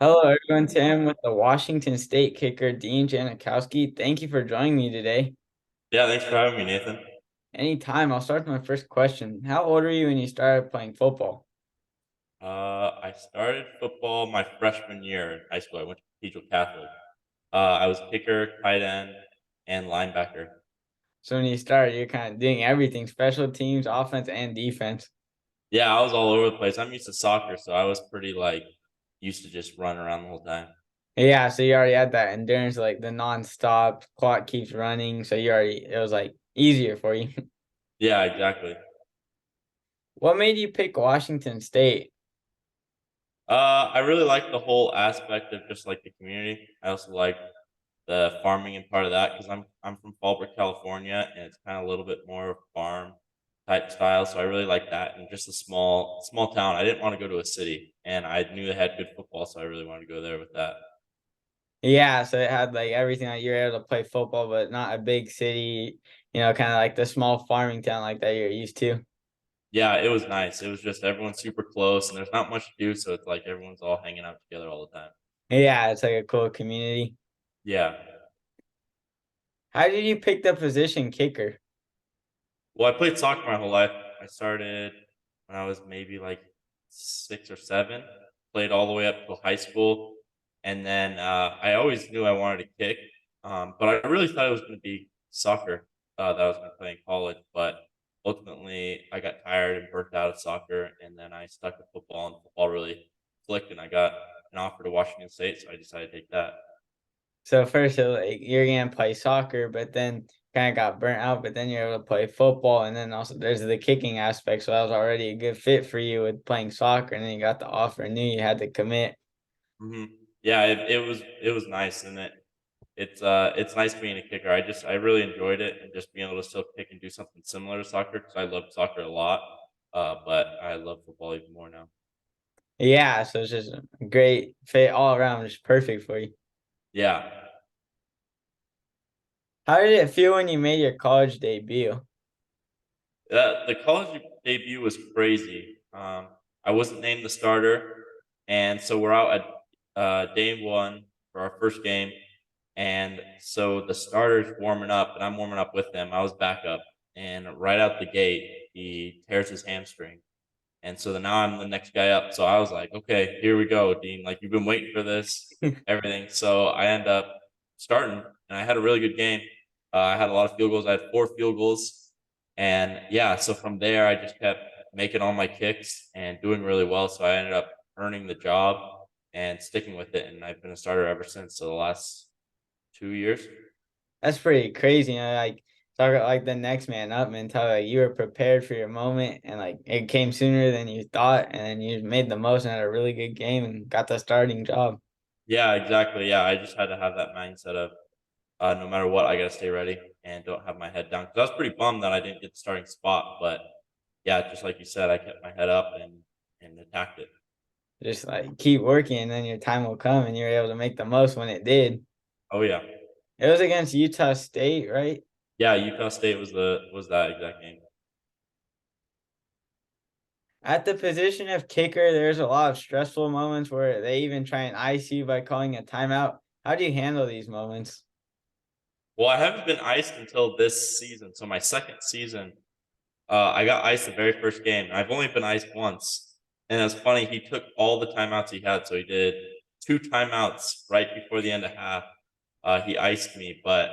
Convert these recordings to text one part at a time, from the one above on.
Hello, everyone. Tim with the Washington State kicker, Dean Janikowski. Thank you for joining me today. Yeah, thanks for having me, Nathan. Anytime, I'll start with my first question. How old were you when you started playing football? I started football my freshman year in high school. I went to Cathedral Catholic. I was kicker, tight end, and linebacker. So when you started, you're kind of doing everything, special teams, offense, and defense. Yeah, I was all over the place. I'm used to soccer, so I was pretty used to just run around the whole time. Yeah, so you already had that endurance, like the nonstop clock keeps running. So it was like easier for you. Yeah, exactly. What made you pick Washington State? I really like the whole aspect of just like the community. I also like the farming and part of that because I'm from Fallbrook, California, and it's kind of a little bit more farm type style. So I really like that, and just a small town. I didn't want to go to a city, and I knew they had good football, so I really wanted to go there with that. Yeah, so it had like everything that you're able to play football, but not a big city, kind of like the small farming town like that you're used to. Yeah, it was nice. It was just everyone's super close, and there's not much to do, so it's like everyone's all hanging out together all the time. Yeah, it's like a cool community. Yeah. How did you pick the position kicker? Well, I played soccer my whole life. I started when I was maybe like 6 or 7. Played all the way up to high school, and then I always knew I wanted to kick, but I really thought it was going to be soccer that I was going to play in college. But ultimately, I got tired and burnt out of soccer, and then I stuck with football, and football really clicked, and I got an offer to Washington State, so I decided to take that. So first, like you're gonna play soccer, but then kind of got burnt out. But then you're able to play football, and then also there's the kicking aspect. So that was already a good fit for you with playing soccer, and then you got the offer and knew you had to commit. hmm Yeah, it was nice, and it's nice being a kicker. I really enjoyed it and just being able to still kick and do something similar to soccer because I loved soccer a lot, but I love football even more now. Yeah, so it's just a great fit all around, just perfect for you. Yeah, How did it feel when you made your college debut? the college debut was crazy. I wasn't named the starter, and so we're out at day one for our first game, and so the starter's warming up, and I'm warming up with them. I was backup, and right out the gate, he tears his hamstring. And so then now I'm the next guy up. So I was like, okay, here we go, Dean. Like you've been waiting for this, everything. So I end up starting, and I had a really good game. I had a lot of field goals. I had 4 field goals, and yeah. So from there, I just kept making all my kicks and doing really well. So I ended up earning the job and sticking with it, and I've been a starter ever since. So the last 2 years. That's pretty crazy, like talk about like the next man up mentality. Like you were prepared for your moment and like it came sooner than you thought, and then you made the most and had a really good game and got the starting job. Yeah, exactly. Yeah, I just had to have that mindset of no matter what, I got to stay ready and don't have my head down. Because I was pretty bummed that I didn't get the starting spot, but yeah, just like you said, I kept my head up and attacked it. Just like keep working and then your time will come and you're able to make the most when it did. Oh yeah, It was against Utah State, right? yeah. Utah State was that exact game. At the position of kicker, there's a lot of stressful moments where they even try and ice you by calling a timeout. How do you handle these moments? Well, I haven't been iced until this season, so my second season, I got iced the very first game. I've only been iced once, and it's funny. He took all the timeouts he had, so he did 2 timeouts right before the end of half. He iced me, but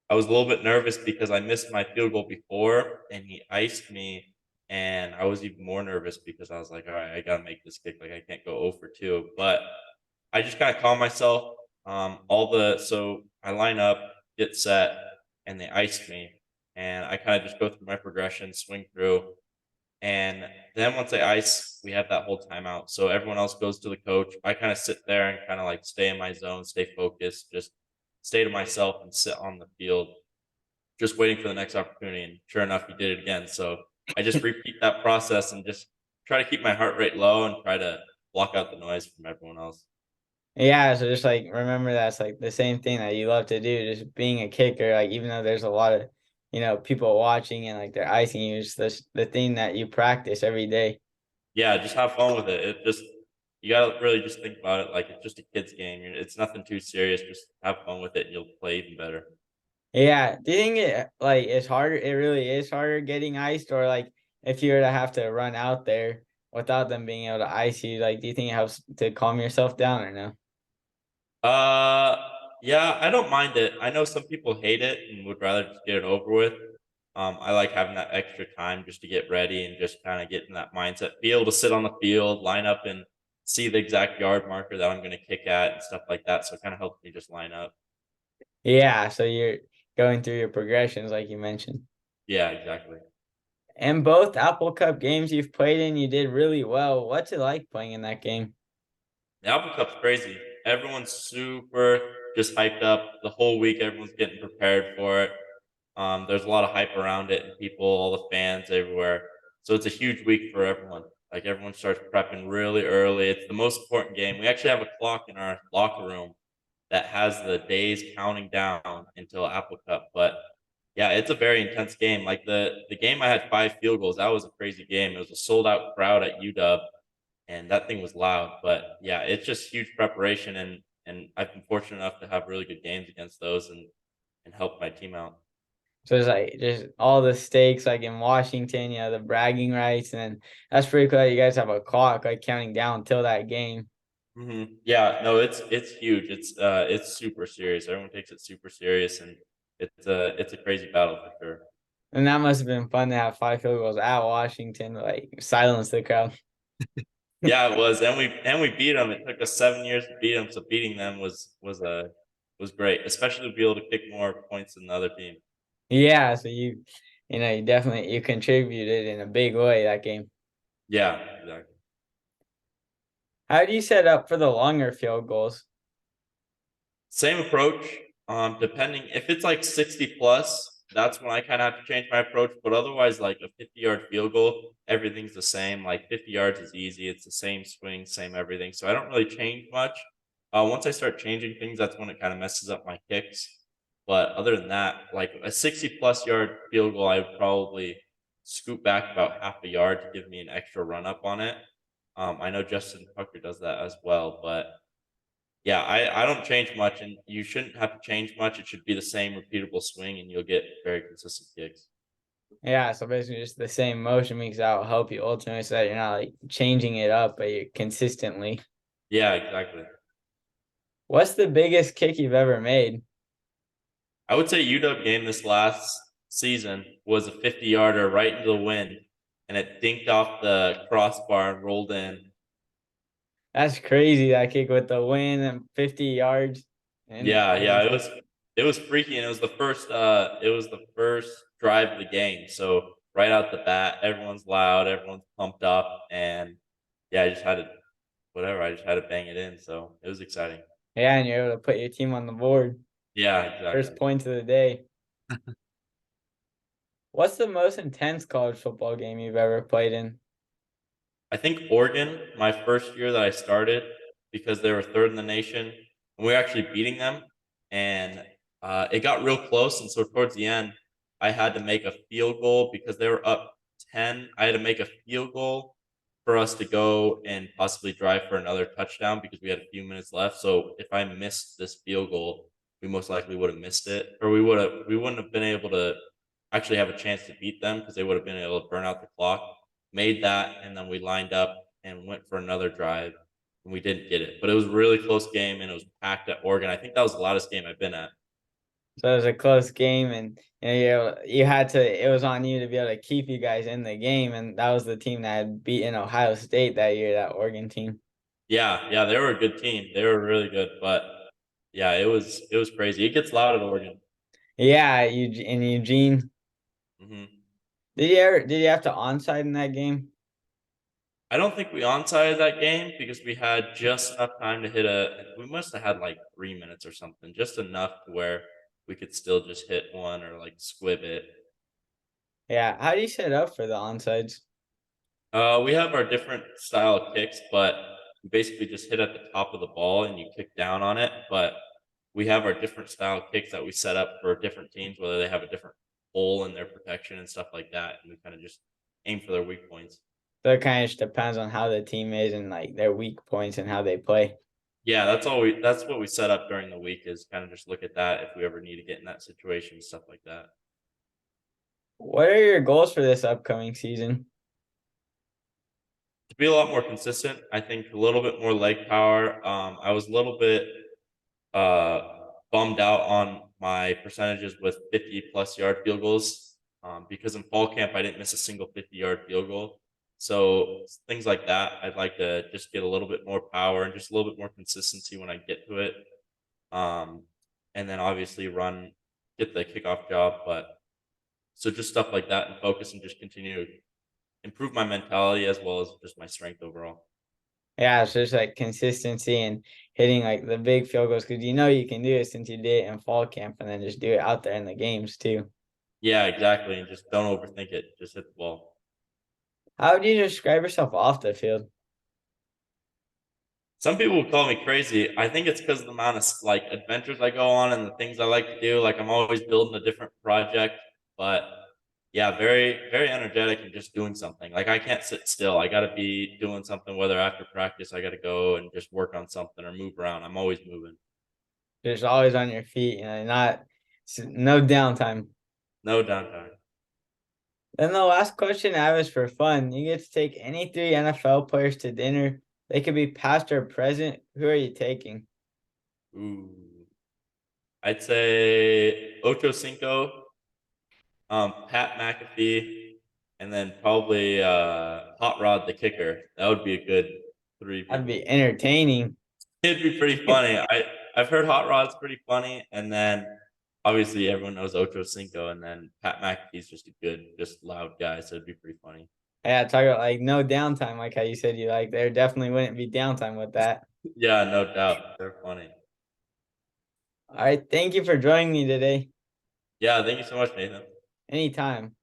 I was a little bit nervous because I missed my field goal before and he iced me. And I was even more nervous because I was like, all right, I got to make this kick. Like, I can't go 0 for 2. But I just kind of calm myself. So I line up, get set, and they iced me. And I kind of just go through my progression, swing through. And then once I ice, we have that whole timeout. So everyone else goes to the coach. I kind of sit there and kind of like stay in my zone, stay focused, just stay to myself and sit on the field, just waiting for the next opportunity. And sure enough, he did it again. So I just repeat that process and just try to keep my heart rate low and try to block out the noise from everyone else. Yeah, so just like remember that's like the same thing that you love to do, just being a kicker. Like even though there's a lot of people watching and like they're icing you, it's the thing that you practice every day. Yeah, just have fun with it. It just you gotta really just think about it like it's just a kid's game. It's nothing too serious. Just have fun with it, and you'll play even better. Yeah. Do you think it like it's harder? It really is harder getting iced, or like if you were to have to run out there without them being able to ice you, like do you think it helps to calm yourself down or no? Uh, yeah, I don't mind it. I know some people hate it and would rather just get it over with. I like having that extra time just to get ready and just kind of get in that mindset. Be able to sit on the field, line up, and see the exact yard marker that I'm going to kick at and stuff like that. So it kind of helps me just line up. Yeah. So you're going through your progressions, like you mentioned. Yeah, exactly. And both Apple Cup games you've played in, you did really well. What's it like playing in that game? The Apple Cup's crazy. Everyone's super just hyped up the whole week. Everyone's getting prepared for it. There's a lot of hype around it and people, all the fans everywhere. So it's a huge week for everyone. Like everyone starts prepping really early. It's the most important game. We actually have a clock in our locker room that has the days counting down until Apple Cup. But yeah, it's a very intense game. Like the game I had 5 field goals. That was a crazy game. It was a sold out crowd at UW, and that thing was loud. But yeah, it's just huge preparation, and I've been fortunate enough to have really good games against those and help my team out. So it's like just all the stakes, like in Washington, the bragging rights, and then that's pretty cool that you guys have a clock like counting down till that game. Yeah, no, it's huge. It's super serious. Everyone takes it super serious, and it's a crazy battle for sure. And that must have been fun to have 5 field goals at Washington, like silence the crowd. Yeah, it was, and we beat them. It took us 7 years to beat them, so beating them was great, especially to be able to kick more points than the other team. Yeah, so you definitely you contributed in a big way that game. Yeah, exactly. How do you set up for the longer field goals? Same approach. Depending if it's like 60 plus, that's when I kind of have to change my approach. But otherwise, like a 50-yard field goal, everything's the same. Like 50 yards is easy. It's the same swing, same everything. So I don't really change much. Once I start changing things, that's when it kind of messes up my kicks. But other than that, like a 60 plus yard field goal, I would probably scoot back about half a yard to give me an extra run up on it. I know Justin Tucker does that as well, but yeah, I don't change much, and you shouldn't have to change much. It should be the same repeatable swing, and you'll get very consistent kicks. Yeah, so basically just the same motion makes that'll help you ultimately so that you're not like changing it up, but you're consistently. Yeah, exactly. What's the biggest kick you've ever made? I would say UW game this last season was a 50-yarder right into the wind, and it dinked off the crossbar and rolled in. That's crazy, that kick with the wind and 50 yards and Yeah, yeah, everything. it was freaky, and it was the first drive of the game. So right out the bat, everyone's loud, everyone's pumped up, and yeah, I just had to bang it in. So it was exciting. Yeah, and you're able to put your team on the board. Yeah, First exactly. points of the day. What's the most intense college football game you've ever played in? I think Oregon, my first year that I started, because they were third in the nation, and we were actually beating them, and it got real close. And so towards the end, I had to make a field goal because they were up 10. I had to make a field goal for us to go and possibly drive for another touchdown because we had a few minutes left. So if I missed this field goal, we most likely would have missed it, or we wouldn't have been able to actually have a chance to beat them because they would have been able to burn out the clock. Made that, and then we lined up and went for another drive, and we didn't get it. But it was a really close game, and it was packed at Oregon. I think that was the loudest game I've been at. So it was a close game, and you had to. It was on you to be able to keep you guys in the game, and that was the team that had beaten Ohio State that year, that Oregon team. Yeah, yeah, they were a good team. They were really good, but yeah, it was crazy. It gets loud at Oregon. Yeah, in Eugene. hmm Did you have to onside in that game? I don't think we onside that game because we had just enough time to hit a. We must have had like 3 minutes or something, just enough to where we could still just hit one or like squib it. Yeah. How do you set up for the onsides? We have our different style of kicks, but you basically just hit at the top of the ball and you kick down on it. But we have our different style kicks that we set up for different teams, whether they have a different hole in their protection and stuff like that. And we kind of just aim for their weak points. So it kind of just depends on how the team is and like their weak points and how they play. Yeah, that's what we set up during the week is kind of just look at that if we ever need to get in that situation, stuff like that. What are your goals for this upcoming season? To be a lot more consistent, I think a little bit more leg power. I was a little bit uh, bummed out on my percentages with 50 plus yard field goals because in fall camp I didn't miss a single 50-yard field goal. So things like that, I'd like to just get a little bit more power and just a little bit more consistency when I get to it. Um, and then obviously get the kickoff job. But so just stuff like that and focus and just continue to improve my mentality as well as just my strength overall. Yeah, it's just like consistency and hitting like the big field goals because you know you can do it since you did it in fall camp and then just do it out there in the games too. Yeah, exactly. And just don't overthink it. Just hit the ball. How would you describe yourself off the field? Some people would call me crazy. I think it's because of the amount of like adventures I go on and the things I like to do. Like I'm always building a different project, but yeah, very very energetic and just doing something. Like I can't sit still. I got to be doing something. Whether after practice I got to go and just work on something or move around. I'm always moving. Just always on your feet, not no downtime. No downtime. Then the last question I have is for fun. You get to take any three NFL players to dinner. They could be past or present. Who are you taking? Ooh, I'd say Ocho Cinco, Pat McAfee, and then probably Hot Rod the kicker. That would be a good three That'd be people. entertaining. It'd be pretty funny. I've heard Hot Rod's pretty funny, and then obviously everyone knows Ocho Cinco, and then Pat McAfee's just a good, just loud guy, so it'd be pretty funny. Yeah, talk about like no downtime, like how you said you like. There definitely wouldn't be downtime with that. Yeah, no doubt, they're funny. All right, thank you for joining me today. Yeah, thank you so much, Nathan. Anytime.